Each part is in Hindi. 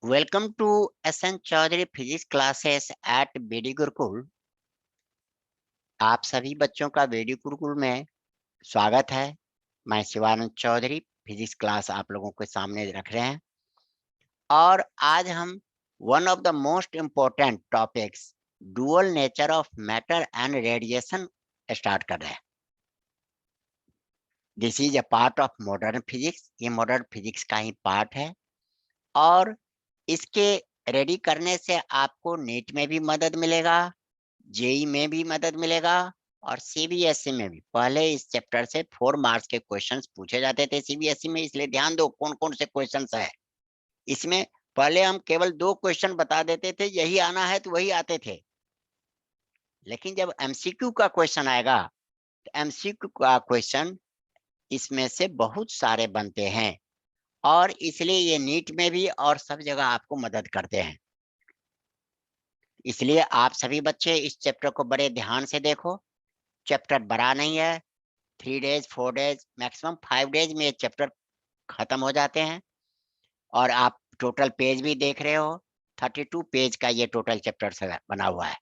Welcome to SN Chaudhary Physics classes at BD Gurukul. आप सभी बच्चों का BD गुरुकुल में स्वागत है। मैं शिवानंद चौधरी फिजिक्स क्लास आप लोगों के सामने रख रहे हैं और आज हम one of the most important topics dual nature of matter and radiation start कर रहे हैं। This is a part of modern physics. ये मॉडर्न फिजिक्स का ही पार्ट है और इसके रेडी करने से आपको नीट में भी मदद मिलेगा, जेई में भी मदद मिलेगा और सीबीएसई में भी। पहले इस चैप्टर से 4 मार्क्स के क्वेश्चंस पूछे जाते थे सीबीएसई में, इसलिए ध्यान दो कौन कौन से क्वेश्चंस है इसमें। पहले हम केवल 2 क्वेश्चन बता देते थे, यही आना है तो वही आते थे, लेकिन जब एमसीक्यू का क्वेश्चन आएगा तो एमसीक्यू का क्वेश्चन इसमें से बहुत सारे बनते हैं और इसलिए ये नीट में भी और सब जगह आपको मदद करते हैं। इसलिए आप सभी बच्चे इस चैप्टर को बड़े ध्यान से देखो। चैप्टर बड़ा नहीं है, 3 डेज 4 डेज मैक्सिमम 5 डेज में ये चैप्टर खत्म हो जाते हैं और आप टोटल पेज भी देख रहे हो, 32 पेज का ये टोटल चैप्टर से बना हुआ है।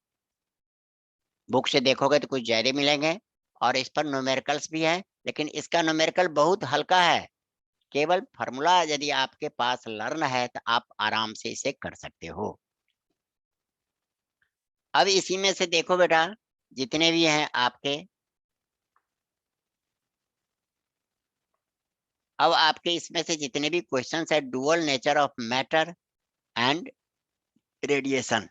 बुक से देखोगे तो कुछ ज्यादा मिलेंगे और इस पर न्यूमेरिकल्स भी है, लेकिन इसका न्यूमेरिकल बहुत हल्का है। केवल फार्मूला यदि आपके पास लर्न है तो आप आराम से इसे कर सकते हो। अब इसी में से देखो बेटा, जितने भी हैं आपके, अब आपके इसमें से जितने भी क्वेश्चंस है dual nature of matter and radiation.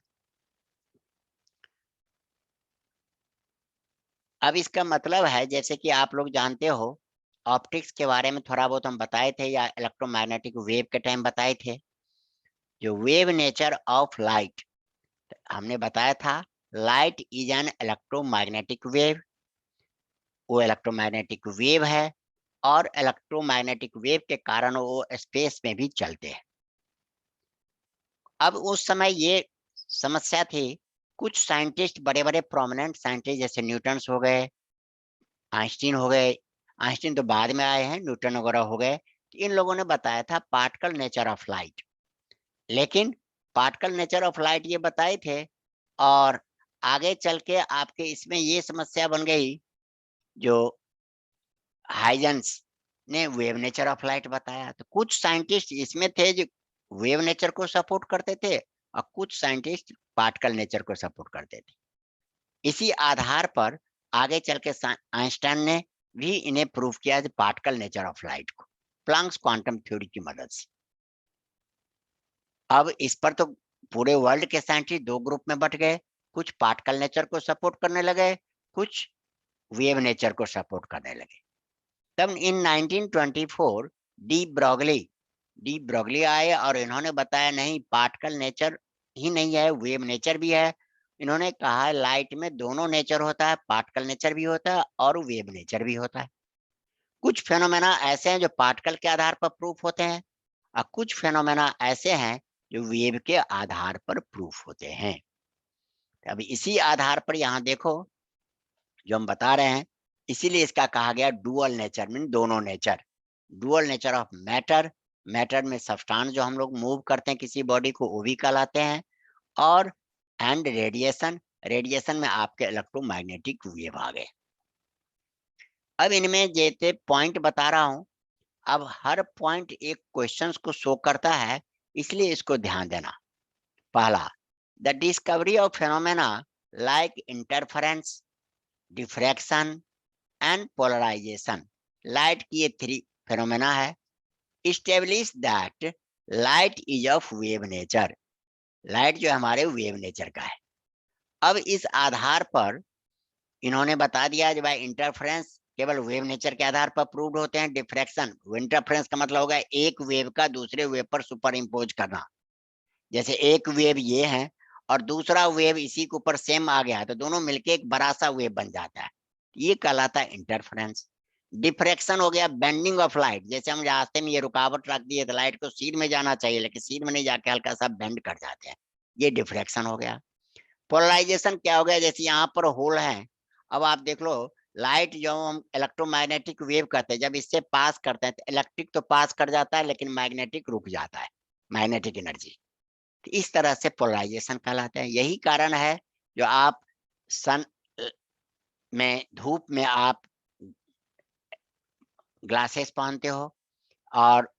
अब इसका मतलब है, जैसे कि आप लोग जानते हो, ऑप्टिक्स के बारे में थोड़ा बहुत हम बताए थे या इलेक्ट्रोमैग्नेटिक वेव के टाइम बताए थे। जो वेव नेचर ऑफ लाइट हमने बताया था, light is an electromagnetic wave. वो इलेक्ट्रोमैग्नेटिक वेव है और इलेक्ट्रोमैग्नेटिक वेव के कारण वो स्पेस में भी चलते हैं। अब उस समय ये समस्या थी, कुछ साइंटिस्ट, बड़े बड़े प्रोमिनेंट साइंटिस्ट जैसे न्यूटन्स हो गए, आइंस्टीन हो गए, आइंस्टीन तो बाद में आए हैं, न्यूटन वगैरह हो गए, तो इन लोगों ने बताया था पार्टिकल नेचर ऑफ लाइट। लेकिन पार्टिकल नेचर ऑफ लाइट ये बताए थे और आगे चल के आपके इसमें ये समस्या बन गई, जो हाइजेंस ने वेव नेचर ऑफ लाइट बताया। तो कुछ साइंटिस्ट इसमें थे जो वेव नेचर को सपोर्ट करते थे और कुछ साइंटिस्ट पार्टिकल नेचर को सपोर्ट करते थे। इसी आधार पर आगे चल के आइंस्टाइन ने भी इन्हें प्रूव किया पार्टिकल नेचर ऑफ लाइट को, प्लैंक्स क्वांटम थ्योरी की मदद से। अब इस पर तो पूरे वर्ल्ड के साइंटिस्ट 2 ग्रुप में बट गए, कुछ पार्टिकल नेचर को सपोर्ट करने लगे, कुछ वेव नेचर को सपोर्ट करने लगे। तब इन 1924 डी ब्रॉगली आए और इन्होंने बताया नहीं, पार्टिकल नेचर ही नहीं है, वेव नेचर भी है। इन्होंने कहा लाइट में दोनों नेचर होता है, पार्टिकल नेचर भी होता है और वेव नेचर भी होता है। कुछ फेनोमेना ऐसे हैं जो पार्टिकल के आधार पर प्रूफ होते हैं और कुछ फेनोमेना ऐसे हैं जो वेव के आधार पर प्रूफ होते हैं। अब इसी आधार पर यहाँ देखो जो हम बता रहे हैं, इसीलिए इसका कहा गया डुअल नेचर, मीन दोनों nature. Dual nature of matter, matter में सब्सटेंस जो हम लोग मूव करते हैं किसी बॉडी को, वो भी कहलाते हैं। और एंड रेडिएशन, रेडिएशन में आपके इलेक्ट्रोमैग्नेटिक वेव आ गए। अब इनमें जैसे पॉइंट बता रहा हूं, अब हर पॉइंट एक क्वेश्चंस को शो करता है, इसलिए इसको ध्यान देना। पहला, the discovery of phenomena like interference, diffraction and polarization. Light की ये 3 फेनोमेना है। Establish that light is of wave nature, light जो हमारे वेव नेचर का है। अब इस आधार पर इन्होंने बता दिया जो भाई इंटरफेरेंस केवल वेव नेचर के आधार पर प्रूव्ड होते हैं। डिफ्रैक्शन, इंटरफेरेंस का मतलब होगा एक वेव का दूसरे वेव पर सुपर इम्पोज करना। जैसे एक वेव ये है और दूसरा वेव इसी के ऊपर सेम आ गया तो दोनों मिलके एक बड़ा सा वेव बन जाता है, ये कहलाता है इंटरफेरेंस। डिफ्रैक्शन हो गया बेंडिंग ऑफ लाइट, जैसे हम रास्ते में ये रुकावट रख दिए तो लाइट को सीध में जाना चाहिए लेकिन सीध में नहीं जाके हल्का सा बेंड कर जाते हैं, ये डिफ्रैक्शन हो गया। पोलराइजेशन क्या हो गया, जैसे यहाँ पर होल है, अब आप देख लो लाइट जो हम इलेक्ट्रोमैग्नेटिक वेव कहते हैं, जब इससे पास करते हैं तो इलेक्ट्रिक तो पास कर जाता है लेकिन मैग्नेटिक रुक जाता है, मैग्नेटिक एनर्जी। तो इस तरह से पोलराइजेशन कहलाते हैं। यही कारण है जो आप सन में, धूप में आप ग्लासेस पहनते हो और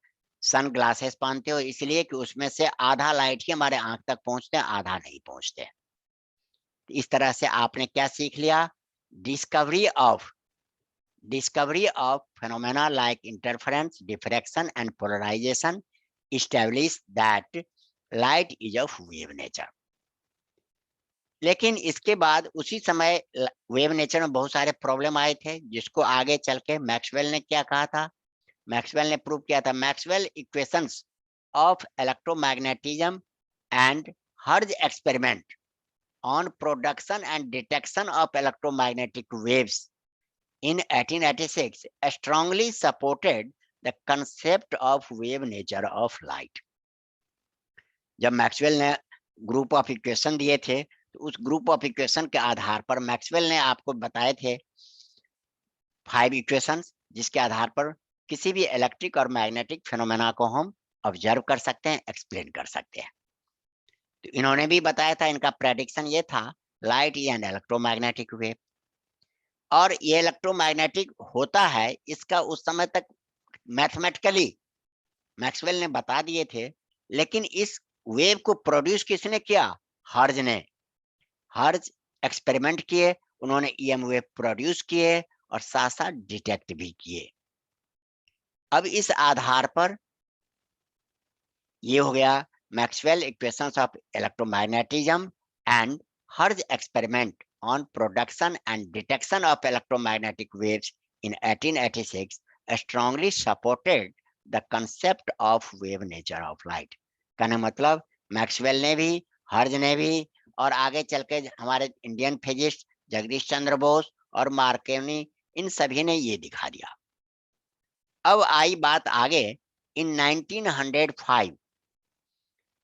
सन ग्लासेस पहनते हो, इसलिए कि उसमें से आधा लाइट ही हमारे आंख तक पहुंचते हैं, आधा नहीं पहुंचते। इस तरह से आपने क्या सीख लिया? Discovery of phenomena like interference, diffraction and polarization establish that light is of wave nature. लेकिन इसके बाद उसी समय वेव नेचर में बहुत सारे प्रॉब्लम आए थे, जिसको आगे चल के मैक्सवेल ने क्या कहा था? मैक्सवेल ने प्रूव किया था। Maxwell equations of electromagnetism and हर्ज experiment on production and detection of electromagnetic waves in 1886 strongly supported the concept of wave nature of light. जब मैक्सवेल ने ग्रुप ऑफ इक्वेशन दिए थे, तो उस ग्रुप ऑफ इक्वेशन के आधार पर मैक्सवेल ने आपको बताए थे 5 इक्वेशंस, जिसके आधार पर किसी भी इलेक्ट्रिक और मैग्नेटिक फिनोमेना को हम ऑब्जर्व कर सकते हैं, एक्सप्लेन कर सकते हैं। तो इन्होंने भी बताया था, इनका प्रेडिक्शन ये था, light is an electromagnetic wave. और ये इलेक्ट्रोमैग्नेटिक होता है, इसका उस समय तक मैथमेटिकली मैक्सवेल ने बता दिए थे, लेकिन इस वेव को प्रोड्यूस किसने किया? हर्ज ने। हर्ज एक्सपेरिमेंट किए, उन्होंने ईएम वेव प्रोड्यूस किए और साथ साथ डिटेक्ट भी किए। अब इस आधार पर ये हो गया Maxwell equations of electromagnetism and हर्ज experiment on production and detection of electromagnetic waves in 1886 strongly supported the concept of wave nature of light. कहने मतलब मैक्सवेल ने भी, हर्ज ने भी, और आगे चल के हमारे इंडियन फिजिस्ट जगदीश चंद्र बोस और मार्कोनी, इन सभी ने ये दिखा दिया। अब आई बात आगे, इन 1905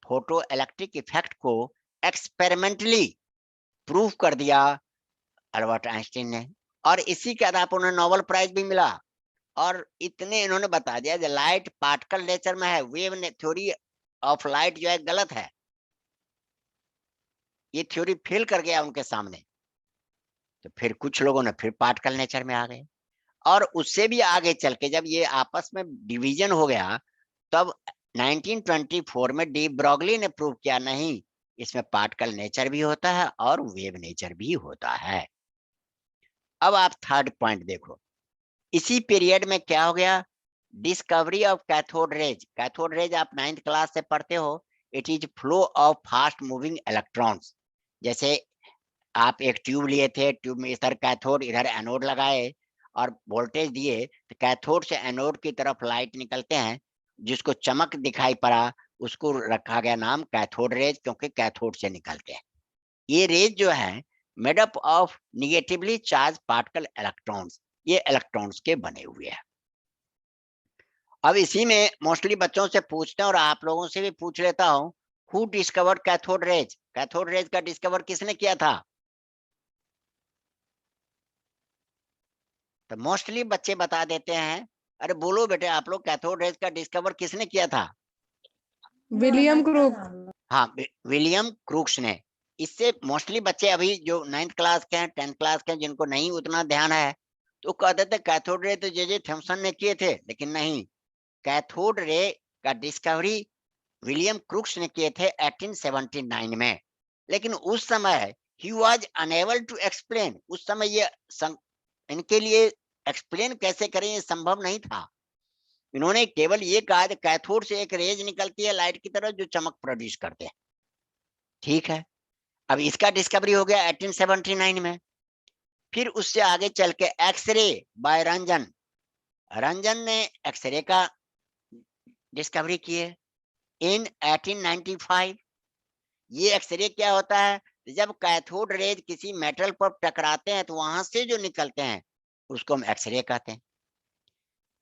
फोटो इलेक्ट्रिक इफेक्ट को एक्सपेरिमेंटली प्रूव कर दिया अल्बर्ट आइंस्टीन ने, और इसी के आधार पर उन्हें नोबेल प्राइज भी मिला। और इतने इन्होंने बता दिया कि लाइट पार्टिकल नेचर में है, वेव ने थ्योरी ऑफ लाइट जो है गलत है, ये थ्योरी फेल कर गया उनके सामने। तो फिर कुछ लोगों ने फिर पार्टिकल नेचर में आ गए, और उससे भी आगे चल के जब ये आपस में डिवीजन हो गया, तब 1924 में डी ब्रॉगली ने प्रूव किया, नहीं, इसमें पार्टिकल नेचर भी होता है और वेव नेचर भी होता है। अब आप थर्ड पॉइंट देखो, इसी पीरियड में क्या हो गया? Discovery of cathode rays. Cathode rays आप 9th क्लास से पढ़ते हो, it is flow of fast moving electrons. जैसे आप एक ट्यूब लिए थे, ट्यूब में इधर कैथोड इधर एनोड लगाए और वोल्टेज दिए, तो कैथोड से एनोड की तरफ लाइट निकलते हैं, जिसको चमक दिखाई पड़ा, उसको रखा गया नाम कैथोड रेज, क्योंकि कैथोड से निकलते हैं। ये रेज जो है made up of negatively charge particle electrons, ये इलेक्ट्रॉन्स के बने हुए हैं। अब इसी में मोस्टली बच्चों से पूछते हैं और आप लोगों से भी पूछ लेता हूं, who discovered cathode rays? Cathode rays का डिस्कवर किसने किया था? तो मोस्टली बच्चे बता देते हैं, अरे बोलो बेटे आप लोग, कैथोड रेज का डिस्कवर किसने किया था? William crook. हाँ, विलियम क्रूक्स ने। इससे मोस्टली बच्चे अभी जो 9th क्लास के हैं, 10th क्लास के हैं, जिनको नहीं उतना ध्यान है, तो कहते थे कैथोड रे तो जे थॉमसन ने किए थे, लेकिन नहीं, कैथोड रे का डिस्कवरी विलियम क्रूक्स ने किए थे 1879 में। लेकिन उस समय he was unable to explain, उस समय ये इनके लिए एक्सप्लेन कैसे करें ये संभव नहीं था। इन्होंने केवल ये कहा कि कैथोड से एक रेज निकलती है लाइट की तरह, जो चमक प्रोड्यूस करते हैं। ठीक है, अब इसका डिस्कवरी हो गया 1879 में। फिर उससे आगे चल के एक्सरे बाय रंजन, रंजन ने एक्सरे का डिस्कवरी किए इन 1895। ये एक्सरे क्या होता है? जब कैथोड रेज किसी मेटल पर टकराते हैं, तो वहां से जो निकलते हैं उसको हम एक्सरे कहते हैं।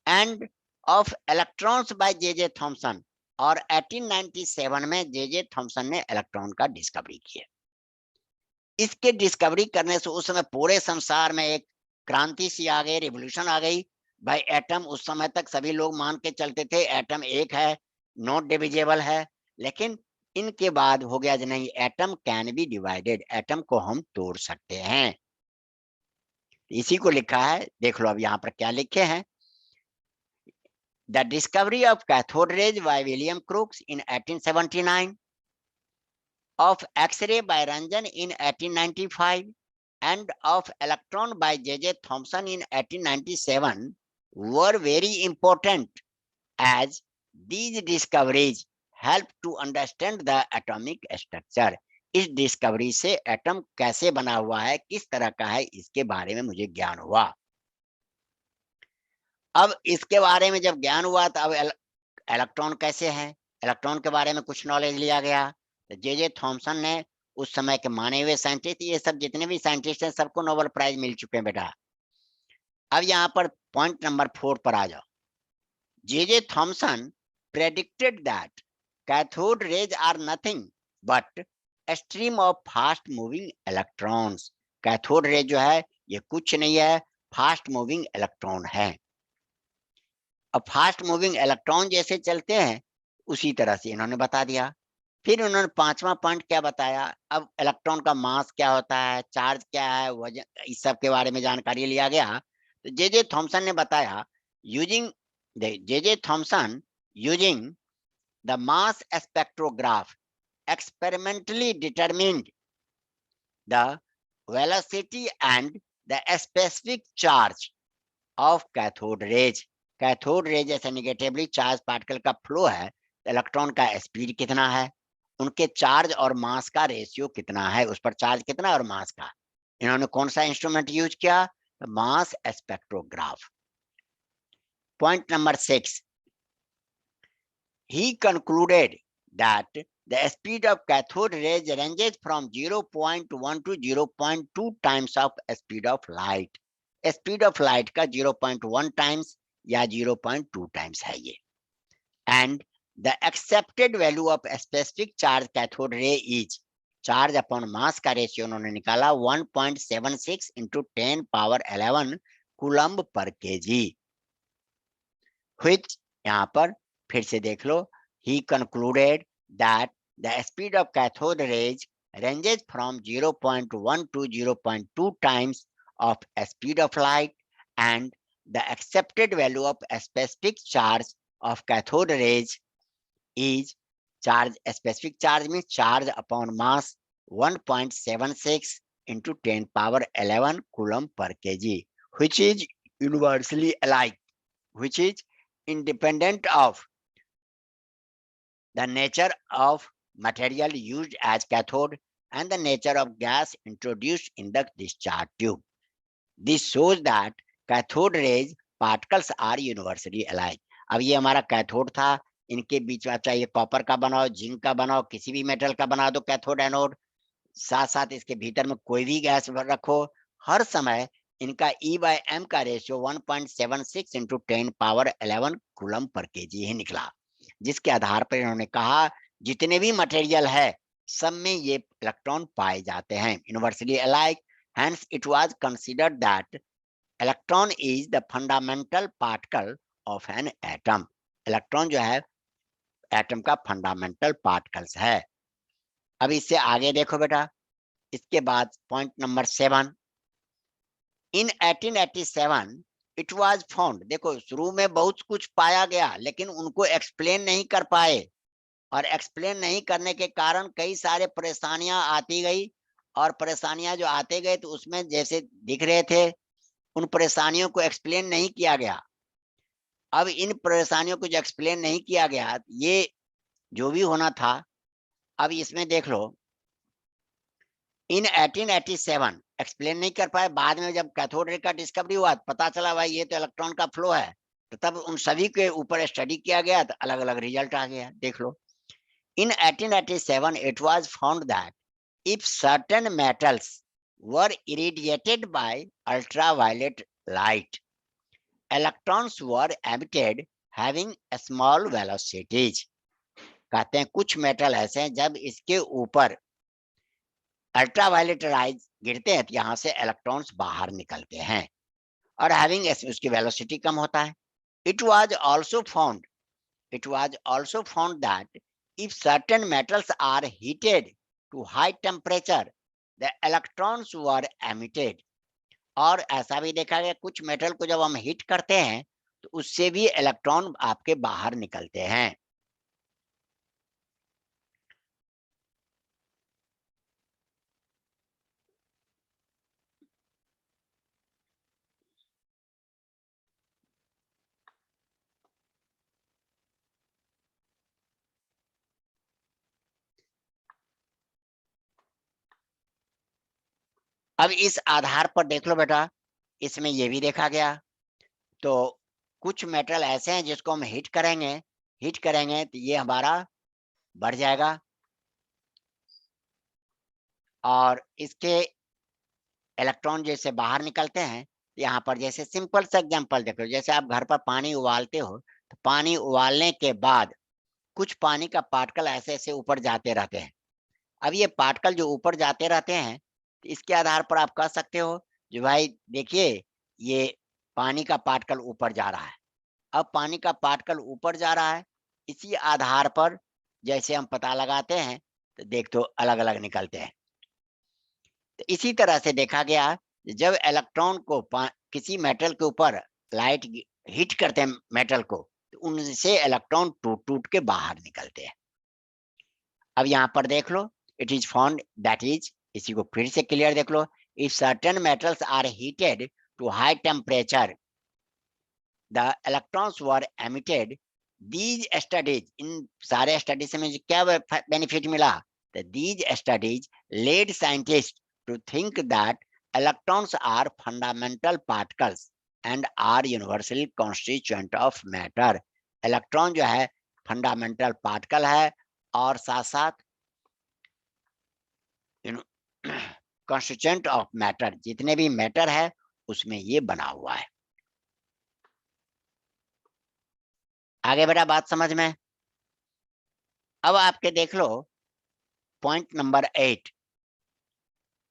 End of electrons by J Thomson, और 1897 में जे थॉमसन ने इलेक्ट्रॉन का डिस्कवरी किया। इसके डिस्कवरी करने से उस समय पूरे संसार में एक क्रांति सी आ गई, रिवॉल्यूशन आ गई। भाई एटम, उस समय तक सभी लोग मान के चलते थे एटम एक है, नॉट डिविजिबल है, लेकिन इनके बाद हो गया नहीं, atom can be divided, atom को हम तोड़ सकते हैं। इसी को लिखा है, देख लो अब यहाँ पर क्या लिखे हैं। The discovery of cathode rays by William crooks in 1879, of X-ray by Ranjan in 1895 and of electron by J.J. Thomson in 1897 were very important, as these discoveries helped to understand the atomic structure. इस डिस्कवरी से एटम कैसे बना हुआ है, किस तरह का है, इसके बारे में मुझे ज्ञान हुआ। अब इसके बारे में जब ज्ञान हुआ तो अब इलेक्ट्रॉन कैसे है, इलेक्ट्रॉन के बारे में कुछ नॉलेज लिया गया। तो जे थॉमसन ने, उस समय के माने हुए साइंटिस्ट, ये सब जितने भी साइंटिस्ट हैं सबको नोबेल प्राइज मिल चुके हैं बेटा। अब यहाँ पर पॉइंट नंबर 4 पर आ जाओ। J Thomson predicted that cathode rays are nothing but stream of fast moving electrons. Cathode rays जो है ये कुछ नहीं है, फास्ट मूविंग इलेक्ट्रॉन है। अब फास्ट मूविंग इलेक्ट्रॉन जैसे चलते हैं उसी तरह से इन्होंने बता दिया। फिर उन्होंने 5वां पॉइंट क्या बताया, अब इलेक्ट्रॉन का मास क्या होता है, चार्ज क्या है, वजन, इस सब के बारे में जानकारी लिया गया। तो जे थॉमसन ने बताया, using J Thomson using the mass spectrograph experimentally determined the velocity and the specific charge of cathode rays. Cathode ray जैसे निगेटिवली चार्ज पार्टिकल का फ्लो है, इलेक्ट्रॉन का स्पीड कितना है, उनके चार्ज और मास का रेशियो कितना है, उस पर चार्ज कितना और मास का। इन्होंने कौन सा इंस्ट्रूमेंट यूज किया, mass spectrograph. Point number 6, he concluded that the speed of cathode rays ranges from 0.1 to 0.2 times of speed of light. Speed of light का 0.1 times या 0.2 times है ये। And the accepted value of specific charge cathode ray is, charge upon mass का रेशियो उन्होंने निकाला 1.76 into 10 power 11 कूलम्ब पर kg, which यहाँ पर फिर से देख लो, he concluded that the speed of cathode rays ranges from 0.1 to 0.2 times of speed of light, and the accepted value of a specific charge of cathode rays is, charge, specific charge means charge upon mass 1.76 into 10 power 11 coulomb per kg, which is universally alike, which is independent of the nature of material used as cathode and the nature of gas introduced in the discharge tube. This shows that cathode rays particles are universally alike. अब ये हमारा कैथोड था, इनके बीच में चाहे कॉपर का बनाओ, जिंक का बनाओ, किसी भी मेटल का बना दो कैथोड एनोड, साथ साथ इसके भीतर में कोई भी गैस रखो, हर समय इनका E/m का रेशियो 1.76 into 10 power 11 कूलम्ब पर kg ही निकला, जिसके आधार पर इन्होंने कहा जितने भी मटेरियल है सब में ये इलेक्ट्रॉन पाए जाते हैं, universally alike. Hence it was considered that electron is the fundamental particle of an atom. Electron जो है एटम का फंडामेंटल पार्टिकल्स है। अब इससे आगे देखो बेटा, इसके बाद point number 7, in 1887 it was found, देखो शुरू में बहुत कुछ पाया गया लेकिन उनको एक्सप्लेन नहीं कर पाए, और एक्सप्लेन नहीं करने के कारण कई सारे परेशानियां आती गई, और परेशानियां जो आते गए तो उसमें जैसे दिख रहे थे उन परेशानियों को एक्सप्लेन नहीं किया गया। अब इन परेशानियों को जो एक्सप्लेन नहीं किया गया, ये जो भी होना था, अब इसमें देख लो, इन 1887 एक्सप्लेन नहीं कर पाए, बाद में जब कैथोड रे का डिस्कवरी हुआ पता चला भाई ये तो इलेक्ट्रॉन का फ्लो है, तो तब उन सभी के ऊपर स्टडी किया गया तो अलग अलग रिजल्ट आ गया। देख लो, in 1887 it was found that if certain metals were irradiated by ultraviolet light, electrons were emitted having small velocities. कहते हैं कुछ मेटल ऐसे हैं जब इसके ऊपर अल्ट्रावायलेट राइज गिरते हैं तो यहाँ से इलेक्ट्रॉन्स बाहर निकलते हैं, और हैविंग, उसकी वेलोसिटी कम होता है। It was also found that if certain metals are heated to high temperature, the electrons were emitted. और ऐसा भी देखा गया कुछ मेटल को जब हम हीट करते हैं तो उससे भी इलेक्ट्रॉन आपके बाहर निकलते हैं। अब इस आधार पर देख लो बेटा, इसमें ये भी देखा गया, तो कुछ मेटल ऐसे हैं जिसको हम हीट करेंगे तो ये हमारा बढ़ जाएगा, और इसके इलेक्ट्रॉन जैसे बाहर निकलते हैं। यहाँ पर जैसे सिंपल सा एग्जांपल देखो, जैसे आप घर पर पानी उबालते हो तो पानी उबालने के बाद कुछ पानी का पार्टिकल ऐसे ऐसे ऊपर जाते रहते हैं। अब ये पार्टिकल जो ऊपर जाते रहते हैं, तो इसके आधार पर आप कह सकते हो जो भाई देखिए ये पानी का पार्टिकल ऊपर जा रहा है। अब पानी का पार्टिकल ऊपर जा रहा है, इसी आधार पर जैसे हम पता लगाते हैं तो देख तो अलग अलग निकलते हैं। तो इसी तरह से देखा गया, जब इलेक्ट्रॉन को किसी मेटल के ऊपर लाइट हीट करते हैं मेटल को, तो उनसे इलेक्ट्रॉन टूट टूट के बाहर निकलते हैं। अब यहाँ पर देख लो, it is found that is, इसी को फिर से क्लियर देख लो, if certain metals are heated to high temperature the electrons were emitted. These studies, इन सारे स्टडी से मुझे क्या बेनिफिट मिला, these studies led scientist to think that electrons are fundamental particles and are universally constituent of matter। Electron जो है फंडामेंटल पार्टिकल है और साथ साथ कॉन्स्टिट्यूएंट ऑफ मैटर, जितने भी मैटर है उसमें ये बना हुआ है। आगे बेटा बात समझ में। अब आपके देख लो पॉइंट नंबर 8।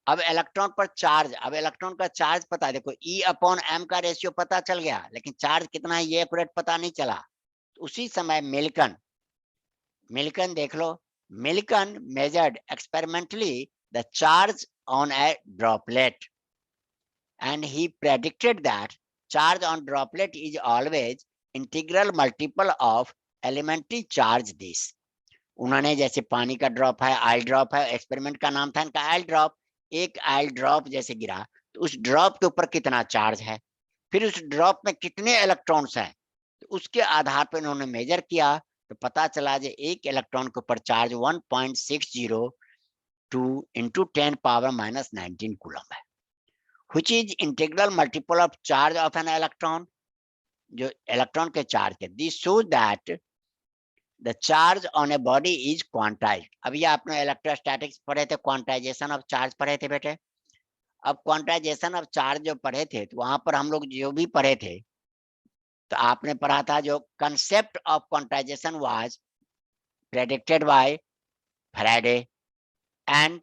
अब इलेक्ट्रॉन पर चार्ज, अब इलेक्ट्रॉन का चार्ज पता है, देखो E/m का रेशियो पता चल गया, लेकिन चार्ज कितना है ये एक्यूरेट पता नहीं चला। तो उसी समय मिल्कन देख लो, Millikan measured experimentally the charge on a droplet and he predicted that charge on droplet is always integral multiple of elementary charge this। उन्होंने जैसे पानी का ड्रॉप है, आयल ड्रॉप है, एक्सपेरिमेंट का नाम था इनका आयल ड्रॉप। एक आयल ड्रॉप जैसे गिरा तो उस ड्रॉप के ऊपर कितना चार्ज है, फिर उस ड्रॉप में कितने इलेक्ट्रॉन्स हैं, तो उसके आधार पर इन्होंने मेजर किया तो पता चला जो एक इलेक्ट्रॉन के ऊपर चार्ज 1.602 इंटू 10⁻⁻19 कूलम है, which is integral multiple of charge of an electron, जो इलेक्ट्रॉन के चार्ज के। This shows that the charge on a body is quantized। अभी आपने इलेक्ट्रोस्टैटिक्स पढ़े थे, क्वांटाइजेशन ऑफ चार्ज पढ़े थे बेटे। अब क्वांटाइजेशन ऑफ चार्ज जो पढ़े थे तो वहां पर हम लोग जो भी पढ़े थे तो आपने पढ़ा था जो concept of quantization was predicted by Faraday and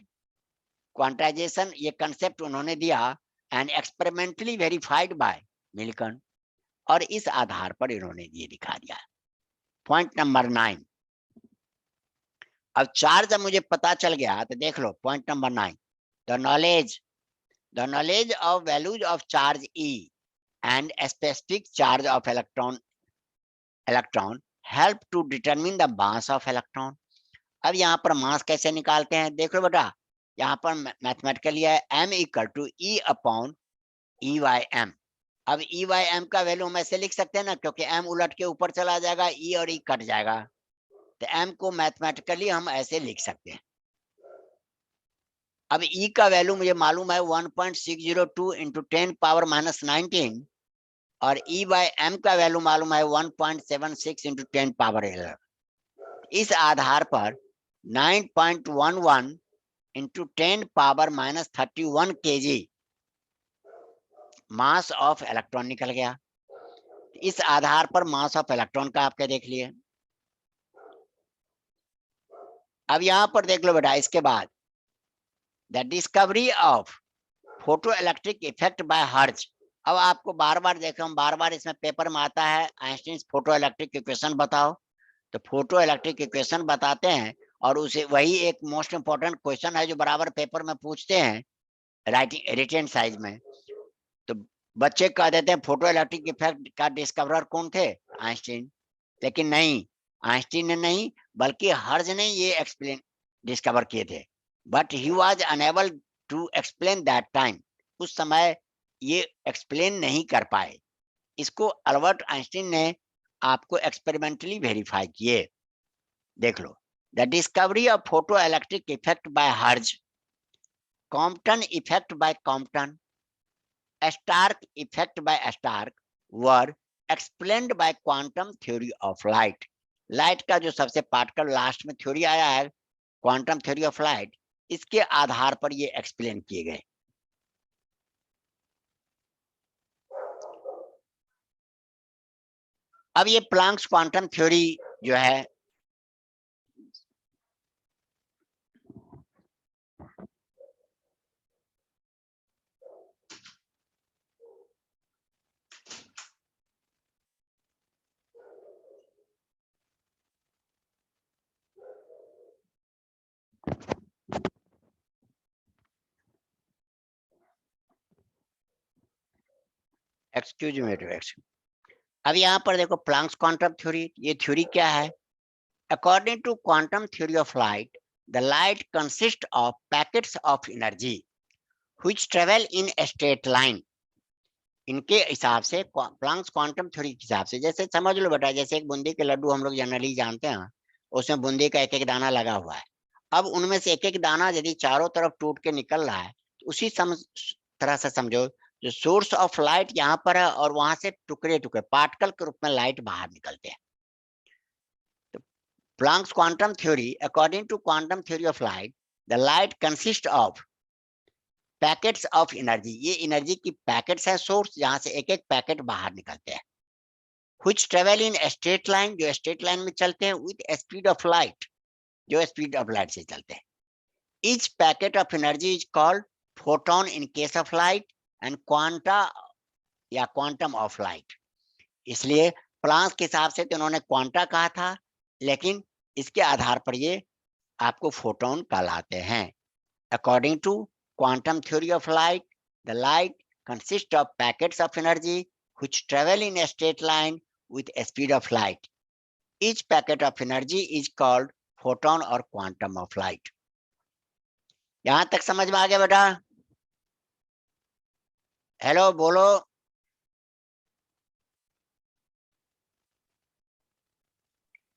quantization ये कंसेप्ट उन्होंने दिया and experimentally verified by Millikan, और इस आधार पर इन्होंने ये दिखा दिया। Point number 9। अब चार्ज जब मुझे पता चल गया तो देख लो point number 9, the knowledge of values of charge E and specific charge of electron help to determine the mass of electron। अब यहाँ पर मास कैसे निकालते हैं देखो बेटा, यहाँ पर मैथमेटिकली है m इक्वल टू E/m। अब E/m का वैल्यू हम ऐसे लिख सकते हैं ना, क्योंकि m उलट के ऊपर चला जाएगा, E और E कट जाएगा, तो m को मैथमेटिकली हम ऐसे लिख सकते हैं। अब E का वैल्यू मुझे मालूम है 1.602 इंटू 10⁻⁻19 और E/m का वैल्यू मालूम है 1.76 इंटू 10⁻11। इस आधार पर 9.11 into 10⁻⁻31 kg mass of electron निकल गया। इस आधार पर मास ऑफ इलेक्ट्रॉन का आपके देख लिए। अब यहां पर देख लो बेटा, इसके बाद the discovery of photo electric effect bye hertz. अब आपको बार बार देखो, हम बार बार इसमें पेपर में आता है आइंस्टीन फोटो इलेक्ट्रिक इक्वेशन बताओ, तो फोटो इलेक्ट्रिक इक्वेशन बताते हैं, और उसे वही एक मोस्ट इंपॉर्टेंट क्वेश्चन है जो बराबर पेपर में पूछते हैं राइटिंग रिटेन साइज में। तो बच्चे कह देते हैं फोटो इलेक्ट्रिक इफेक्ट का डिस्कवरर कौन थे? आइंस्टीन। लेकिन नहीं, आइंस्टीन ने नहीं बल्कि हर्ज ने ये एक्सप्लेन डिस्कवर किए थे, but he was unable to explain that time. उस समय ये एक्सप्लेन नहीं कर पाए। इसको अल्बर्ट आइंस्टीन ने आपको एक्सपेरिमेंटली वेरीफाई किए। देख लो, the discovery of photo electric effect by Hertz, Compton effect by Compton, Stark effect by Stark were explained by quantum theory of light. Light का जो सबसे पार्टिकल लास्ट में थ्योरी आया है, क्वांटम थ्योरी ऑफ लाइट, इसके आधार पर ये एक्सप्लेन किए गए। अब ये प्लांक्स क्वांटम थ्योरी जो है, एक्सक्यूज मी, अब यहाँ पर देखो प्लांक्स क्वांटम थ्योरी, ये थ्योरी क्या है? According to quantum theory of light, the light consist of packets of energy which travel in a straight line. इनके हिसाब से प्लांक्स क्वांटम थ्योरी के हिसाब से, जैसे समझ लो बेटा, जैसे एक बूंदी के लड्डू हम लोग जनरली जानते हैं, उसमें बूंदी का एक एक दाना लगा हुआ है। अब उनमें से एक एक दाना यदि चारों तरफ टूट के निकल रहा है, तो उसी तरह से समझो जो सोर्स ऑफ लाइट यहाँ पर है, और वहां से टुकड़े टुकड़े पार्टिकल के रूप में लाइट बाहर निकलते हैं। तो Planck's quantum theory, according to quantum theory of light, the light consist of packets of energy, ये एनर्जी की पैकेट्स है सोर्स, जहां से एक एक पैकेट बाहर निकलते हैं, which travel in a straight line, जो स्ट्रेट लाइन में चलते हैं, with a speed of light, जो स्पीड ऑफ लाइट से चलते हैं। each packet of energy is called photon in case of light and quanta या quantum of light। इसलिए प्लांक्स के हिसाब से तो उन्होंने क्वांटा कहा था, लेकिन इसके आधार पर ये आपको फोटोन कहलाते हैं। According to quantum theory of light, the light consists of packets of energy which travel in a straight line with a speed of light. Each packet of energy is called photon or quantum of light. यहां तक समझ में आ गया बेटा? हेलो बोलो।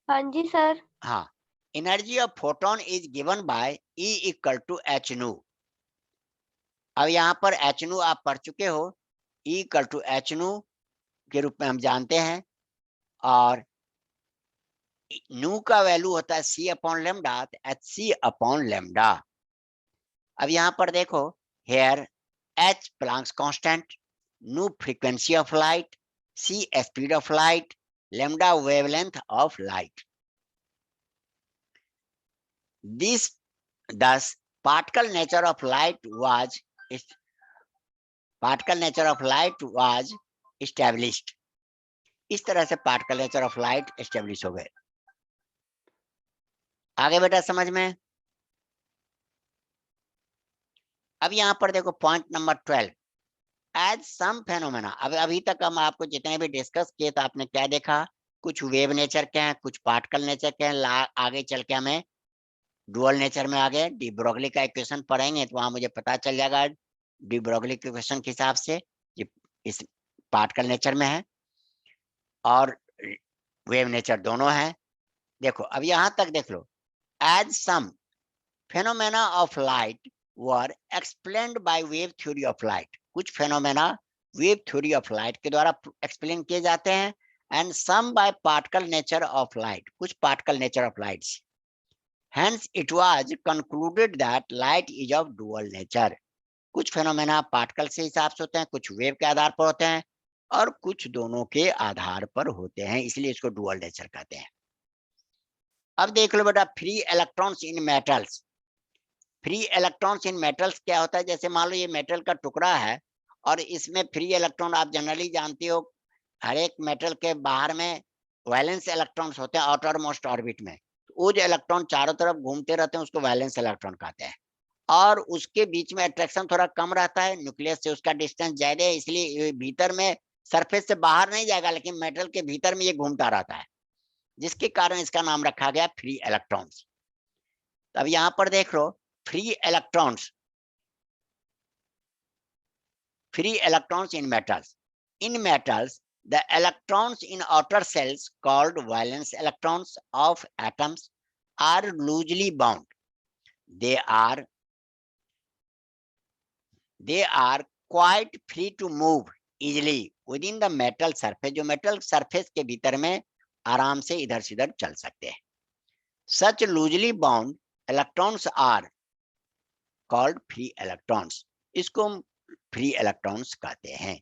हाँ जी सर। हाँ, energy of photon is given by E equal to H nu. अब यहाँ पर एच न्यू आप पढ़ चुके हो, E equal to H nu के रूप में हम जानते हैं, और न्यू का वैल्यू होता है C upon lambda, H C upon lambda. अब यहाँ पर देखो, here H Planck's constant, nu frequency of light, C speed of light, lambda wavelength of light. This thus particle nature of light was established। इस तरह से particle nature of light establish हो गए। आगे बेटा समझ में। अब यहाँ पर देखो point number 12, as some phenomena. अब अभी तक हम आपको जितने भी डिस्कस किए तो आपने क्या देखा, कुछ वेव नेचर के हैं, कुछ पार्टिकल नेचर के हैं। आगे चल के हमें डुअल नेचर में आ गए, डी ब्रोगली का इक्वेशन पढ़ेंगे तो वहां मुझे पता चल जाएगा डी ब्रोगली के इक्वेशन के हिसाब से ये इस पार्टिकल नेचर में है और वेव नेचर दोनों है। देखो अब यहाँ तक देख लो, as some phenomena of light were explained by wave theory of light. कुछ phenomena wave theory of light के द्वारा एक्सप्लेन किए जाते हैं, and some by particle nature of light, कुछ particle nature of light. Hence it was concluded that light is of dual nature। कुछ फेनोमेना पार्टिकल से हिसाब से होते हैं, कुछ वेव के आधार पर होते हैं, और कुछ दोनों के आधार पर होते हैं, इसलिए इसको डुअल नेचर कहते हैं। अब देख लो बेटा, free electrons in metals. Free electrons in metals क्या होता है? जैसे मान लो ये मेटल का टुकड़ा है और इसमें फ्री इलेक्ट्रॉन, आप जनरली जानते हो हर एक मेटल के बाहर में वैलेंस इलेक्ट्रॉन्स होते हैं आउटर मोस्ट ऑर्बिट में, वो जो इलेक्ट्रॉन चारों तरफ घूमते रहते हैं उसको वैलेंस इलेक्ट्रॉन कहते हैं, और उसके बीच में अट्रैक्शन थोड़ा कम रहता है, न्यूक्लियस से उसका डिस्टेंस ज्यादा है, इसलिए ये भीतर में सरफेस से बाहर नहीं जाएगा, लेकिन मेटल के भीतर में ये घूमता रहता है, जिसके कारण इसका नाम रखा गया फ्री इलेक्ट्रॉन्स। अब यहां पर देख लो free electrons, free electrons in metals. In metals, the electrons in outer cells called valence electrons of atoms are loosely bound. They are quite free to move easily within the metal surface. जो metal surface के भीतर में आराम से इधर से इधर चल सकते हैं. Such loosely bound electrons are called free electrons. इसको हम फ्री इलेक्ट्रॉन्स कहते हैं.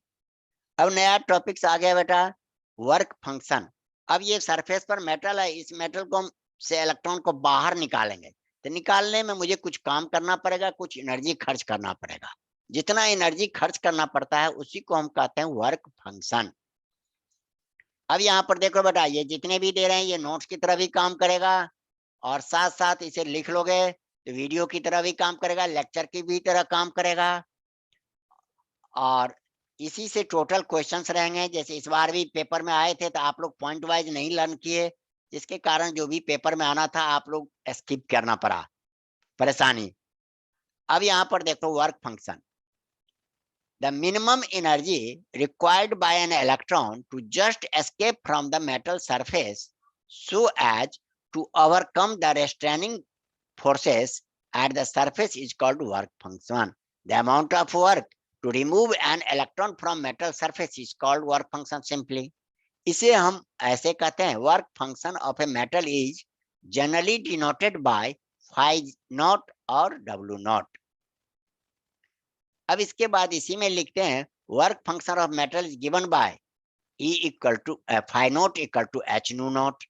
अब नया टॉपिक्स आ गया बेटा, वर्क फंक्शन. अब ये सरफेस पर मेटल है, इस मेटल को हम से इलेक्ट्रॉन को बाहर निकालेंगे, तो निकालने में मुझे कुछ काम करना पड़ेगा, कुछ एनर्जी खर्च करना पड़ेगा. जितना एनर्जी खर्च करना पड़ता है उसी को हम कहते हैं वर्क फंक्शन. अब यहाँ पर देखो बेटा, ये जितने भी दे रहे हैं ये नोट्स की तरह भी काम करेगा, और साथ साथ इसे लिख लोगे तो वीडियो की तरह भी काम करेगा, लेक्चर की भी तरह काम करेगा, और इसी से टोटल क्वेश्चंस रहेंगे. जैसे इस बार भी पेपर में आए थे तो आप लोग पॉइंट वाइज नहीं लर्न किए, जिसके कारण जो भी पेपर में आना था आप लोग स्किप करना पड़ा, परेशानी. अब यहाँ पर देखो work function. The minimum energy required by an electron to just escape from the metal surface so as to overcome the restraining forces at the surface is called work function. The amount of work to remove an electron from metal surface is called work function simply. इसे हम ऐसे कहते हैं, work function of a metal is generally denoted by phi naught और W naught. अब इसके बाद इसी में लिखते हैं work function of metal is given by E equal to phi naught equal to H nu naught.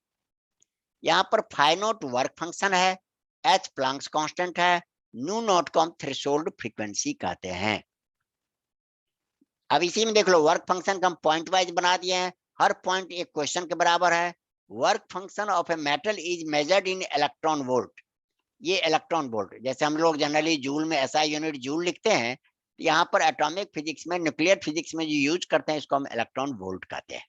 यहाँ पर phi naught work function है, H प्लैंक्स कांस्टेंट है, nu naught को हम थ्रेशोल्ड फ्रीक्वेंसी कहते हैं. अब इसी में देख लो वर्क फंक्शन का हम पॉइंट वाइज बना दिए हैं, हर पॉइंट एक क्वेश्चन के बराबर है. Work function of a metal is measured in electron volt. ये इलेक्ट्रॉन वोल्ट, जैसे हम लोग जनरली जूल में एसआई यूनिट जूल लिखते हैं, यहाँ पर एटॉमिक फिजिक्स में, न्यूक्लियर फिजिक्स में जो यूज करते हैं इसको हम इलेक्ट्रॉन वोल्ट कहते हैं.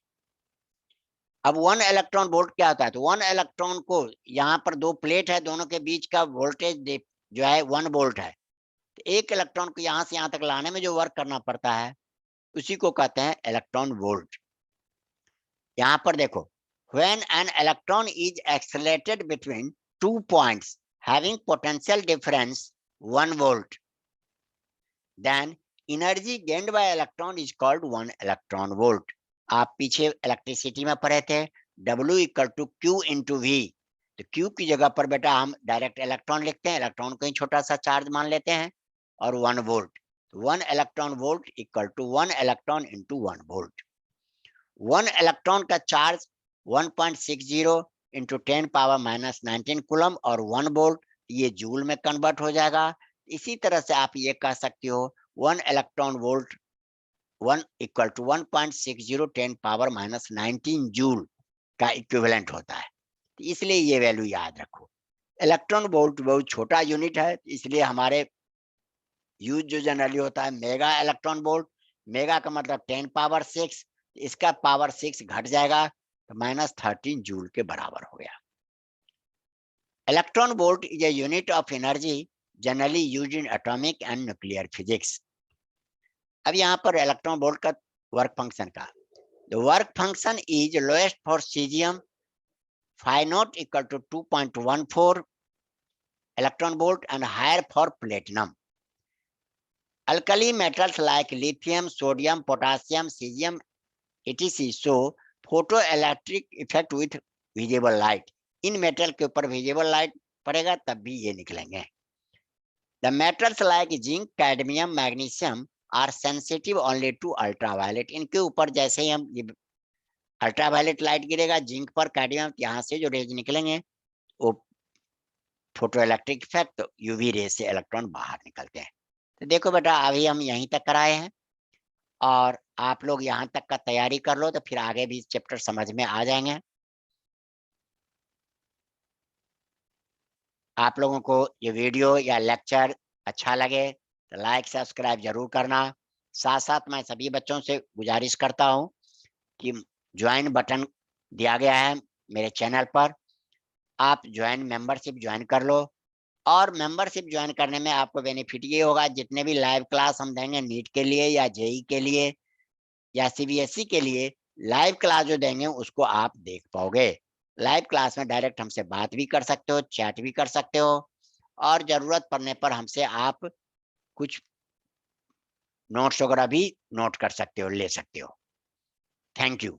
अब 1 इलेक्ट्रॉन वोल्ट क्या होता है, तो 1 इलेक्ट्रॉन को, यहाँ पर दो प्लेट है, दोनों के बीच का वोल्टेज जो है 1 वोल्ट है, तो एक इलेक्ट्रॉन को यहाँ से यहाँ तक लाने में जो वर्क करना पड़ता है उसी को कहते हैं इलेक्ट्रॉन वोल्ट. यहां पर देखो, when an electron is accelerated between 2 points having potential difference 1 volt, then energy gained by electron is called 1 electron volt. आप पीछे इलेक्ट्रिसिटी में पढ़े थे W equal to Q into V, तो Q की जगह पर बेटा हम डायरेक्ट इलेक्ट्रॉन लिखते हैं, इलेक्ट्रॉन को ही छोटा सा चार्ज मान लेते हैं, और 1 volt. 1 electron volt equal to 1 electron into 1 volt. 1 electron का charge 1.60 into 10 power minus 19 coulomb, और 1 वोल्ट ये जूल में कन्वर्ट हो जाएगा. इसी तरह से आप ये कह सकते हो 1 electron volt 1 equal to 1.60 10 power minus 19 joule का इक्विवेलेंट होता है. इसलिए ये वैल्यू याद रखो. इलेक्ट्रॉन वोल्ट बहुत छोटा यूनिट है, इसलिए हमारे यूज जो जनरली होता है मेगा इलेक्ट्रॉन वोल्ट. मेगा का मतलब 10 पावर 6, इसका पावर 6 घट जाएगा तो -13 जूल के बराबर हो गया. Electron volt is a unit of energy generally used in atomic and nuclear physics. अब यहाँ पर इलेक्ट्रॉन वोल्ट का वर्क फंक्शन का, the work function is lowest for caesium phi naught equal to 2.14 electron volt and higher for platinum. Alkali metals like lithium, sodium, potassium, cesium, etc. show photoelectric effect with visible light. In metal के ऊपर विजिबल लाइट पड़ेगा तब भी ये निकलेंगे. The metals like zinc, cadmium, magnesium are sensitive only to ultraviolet. इनके ऊपर जैसे ही हम अल्ट्रावायलेट लाइट गिरेगा जिंक पर, कैडमियम, यहाँ से जो रेज निकलेंगे वो photo electric effect, UV ray से इलेक्ट्रॉन बाहर निकलते हैं. तो देखो बेटा अभी हम यहीं तक कराए हैं, और आप लोग यहाँ तक का तैयारी कर लो तो फिर आगे भी चैप्टर समझ में आ जाएंगे. आप लोगों को ये वीडियो या लेक्चर अच्छा लगे तो लाइक सब्सक्राइब जरूर करना। साथ साथ मैं सभी बच्चों से गुजारिश करता हूँ कि ज्वाइन बटन दिया गया है मेरे चैनल पर, आप ज्वाइन मेंबरशिप ज्वाइन कर लो। और मेंबरशिप ज्वाइन करने में आपको बेनिफिट ये होगा, जितने भी लाइव क्लास हम देंगे नीट के लिए या जेई के लिए या सीबीएसई के लिए, लाइव क्लास जो देंगे उसको आप देख पाओगे। लाइव क्लास में डायरेक्ट हमसे बात भी कर सकते हो, चैट भी कर सकते हो, और जरूरत पड़ने पर हमसे आप कुछ नोट्स वगैरह भी नोट कर सकते हो, ले सकते हो। Thank you.